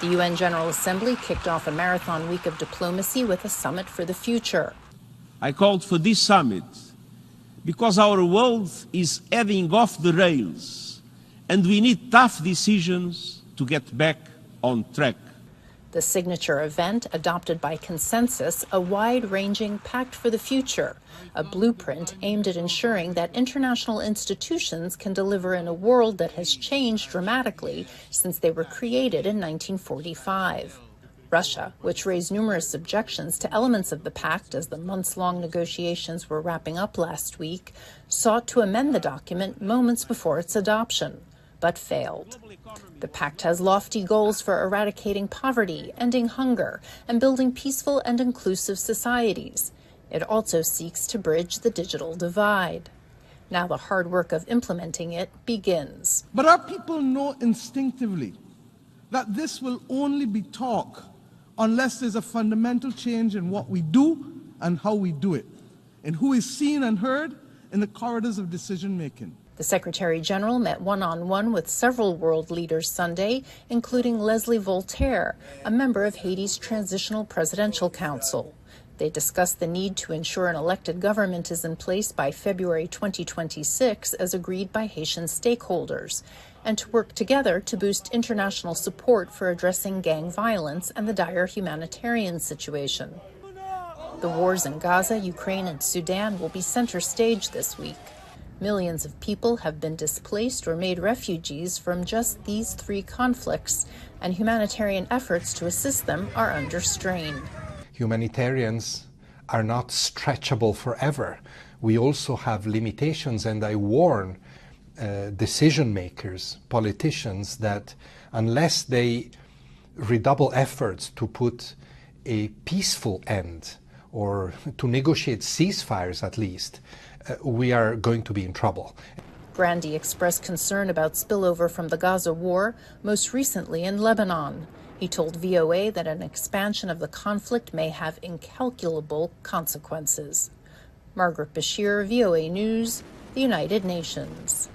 The UN General Assembly kicked off a marathon week of diplomacy with a summit for the future. I called for this summit because our world is heading off the rails and we need tough decisions to get back on track. The signature event adopted by consensus a wide-ranging Pact for the Future, a blueprint aimed at ensuring that international institutions can deliver in a world that has changed dramatically since they were created in 1945. Russia, which raised numerous objections to elements of the pact as the months-long negotiations were wrapping up last week, sought to amend the document moments before its adoption, but failed. The pact has lofty goals for eradicating poverty, ending hunger, and building peaceful and inclusive societies. It also seeks to bridge the digital divide. Now the hard work of implementing it begins. But our people know instinctively that this will only be talk unless there's a fundamental change in what we do and how we do it, in who is seen and heard in the corridors of decision-making. The Secretary General met one-on-one with several world leaders Sunday, including Leslie Voltaire, a member of Haiti's Transitional Presidential Council. They discussed the need to ensure an elected government is in place by February 2026, as agreed by Haitian stakeholders, and to work together to boost international support for addressing gang violence and the dire humanitarian situation. The wars in Gaza, Ukraine, and Sudan will be center stage this week. Millions of people have been displaced or made refugees from just these three conflicts, and humanitarian efforts to assist them are under strain. Humanitarians are not stretchable forever. We also have limitations, and I warn decision makers, politicians, that unless they redouble efforts to put a peaceful end or to negotiate ceasefires at least, we are going to be in trouble. Grandi expressed concern about spillover from the Gaza war, most recently in Lebanon. He told VOA that an expansion of the conflict may have incalculable consequences. Margaret Bashir, VOA News, the United Nations.